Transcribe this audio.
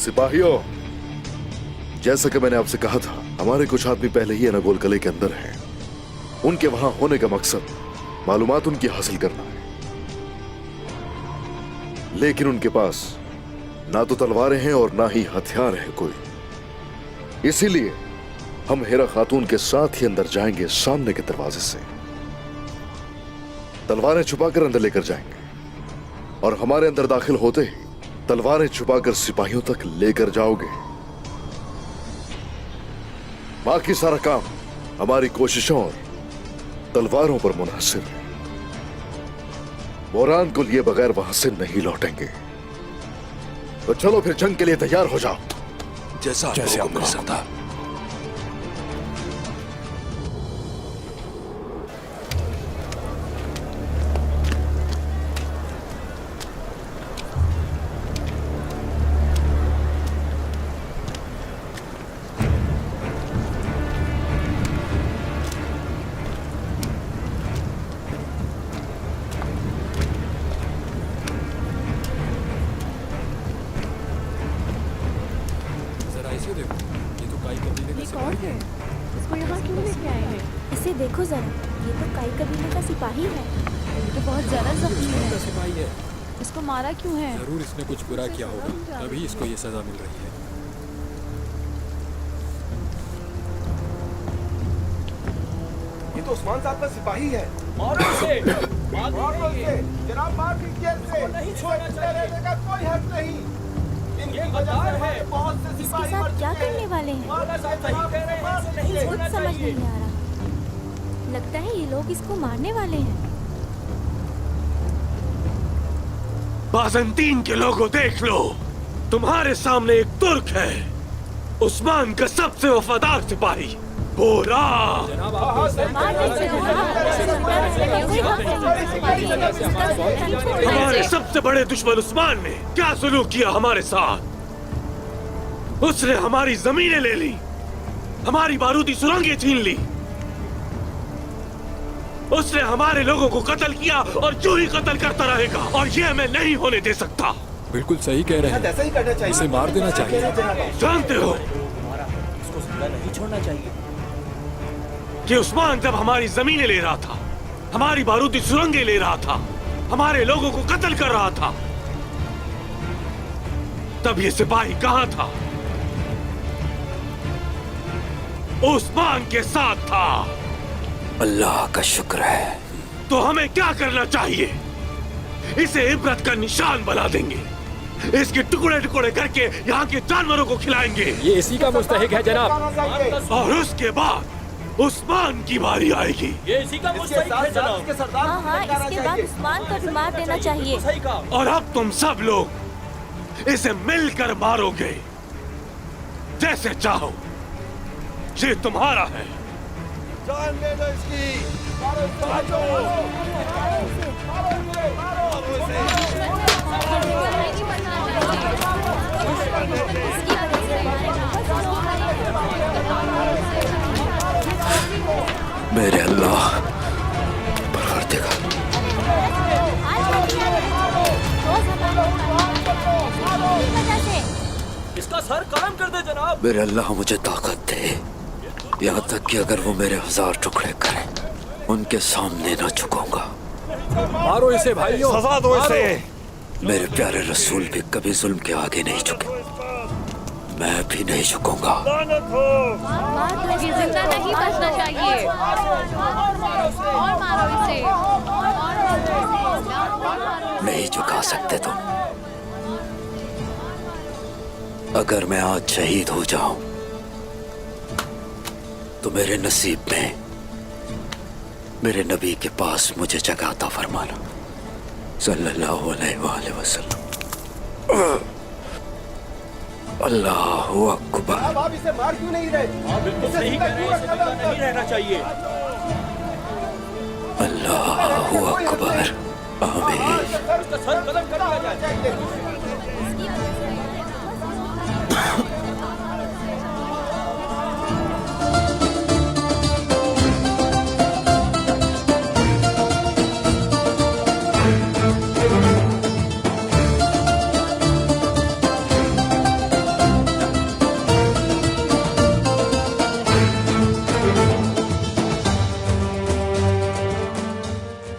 सिपाहियों, जैसा कि मैंने आपसे कहा था, हमारे कुछ आदमी पहले ही अनगोल किले के अंदर हैं। उनके वहां होने का मकसद मालूमात उनकी हासिल करना है, लेकिन उनके पास ना तो तलवारें हैं और ना ही हथियार है कोई। इसीलिए हम हेरा खातून के साथ ही अंदर जाएंगे, सामने के दरवाजे से। तलवारें छुपाकर अंदर लेकर जाएंगे और हमारे अंदर दाखिल होते ही तलवारें छुपाकर सिपाहियों तक लेकर जाओगे। बाकी सारा काम हमारी कोशिशों और तलवारों पर मुनहसिर है। बोरान को लिए बगैर वहां से नहीं लौटेंगे। तो चलो फिर जंग के लिए तैयार हो जाओ। जैसे आप कर सकता। इसको यहाँ क्यों लेके आए हैं? इसे देखो जरा, ये तो काई कबीले का सिपाही है। ये तो बहुत ज्यादा जख्मी है। सिपाही है, इसको मारा क्यों है? जरूर इसने कुछ बुरा किया होगा, तभी इसको ये सजा मिल रही है। ये तो उस्मान साहब का सिपाही है। मारो इसे, मारो इसे। जनाब मार दीजिए इसे। नहीं छोड़ना चाहिए। रहने का कोई हक नहीं। ये गद्दार है। बहुत से इसके सिपाही साथ क्या करने वाले हैं? माला साहब सही कह रहे हैं, इसे नहीं कुछ छोड़ना समझ चाहिए। नहीं आ रहा। लगता है ये लोग इसको मारने वाले हैं। बाज़ंतीन के लोगों देख लो, तुम्हारे सामने एक तुर्क है, उस्मान का सबसे वफादार सिपाही बोरा। जनाब आपको इसे हमारे सबसे बड़े दुश्मन उस्मान ने क्या सुलूक किया हमारे साथ। उसने हमारी जमीनें ले ली, हमारी बारूदी सुरंगें छीन ली, उसने हमारे लोगों को कत्ल किया और यूं ही कत्ल करता रहेगा, और यह मैं नहीं होने दे सकता। बिल्कुल सही कह रहे हैं, ऐसा ही करना चाहिए। इसे मार देना चाहिए। जानते हो इसको जिंदा नहीं छोड़ना चाहिए। कि उस्मान जब हमारी जमीनें ले रहा था, हमारी बारूदी सुरंगें ले रहा था, हमारे लोगों को कत्ल कर रहा था, तब ये सिपाही कहां था? उस्मान के साथ था। अल्लाह का शुक्र है। तो हमें क्या करना चाहिए? इसे इबरत का निशान बना देंगे, इसके टुकड़े टुकड़े करके यहाँ के जानवरों को खिलाएंगे, ये इसी का मुस्तहिक है जनाब। और उसके बाद उस्मान की बारी आएगी। ये इसी का मुस्तहिक है जनाब। हाँ हाँ, इसके बाद उस्मान को भी मार देना चाहिए। सही कहा। और अब तुम सब लोग इसे मिलकर मारोगे, जैसे चाहो। ये तुम्हारा है। जान ले लो इसकी। मारो इसे, मारो इसे। मेरे अल्लाह परवरदिगार, इसका सर कलम कर दे जनाब। मेरे अल्लाह मुझे ताकत दे, यहाँ तक कि अगर वो मेरे 1000 टुकड़े करें, उनके सामने ना झुकूंगा। मारो इसे भाइयों, सजा दो मारो। इसे। मेरे प्यारे रसूल भी कभी जुल्म के आगे नहीं झुके, मैं भी नहीं झुकूंगा। ये जिंदा नहीं बचना चाहिए। और मारो इसे। नहीं झुका सकते तुम। अगर मैं आज शहीद हो जाऊं तो मेरे नसीब में मेरे नबी के पास मुझे जगह अता फरमाना, सल्लल्लाहु अलैहि वसल्लम। अल्लाहु अकबर। अब आप इसे मार क्यों नहीं रहे? हाँ बिल्कुल सही कह रहे हैं, इसे जिंदा नहीं रहना चाहिए। अल्लाहु अकबर। आमीन। इसका सर कलम कर दिया जाए।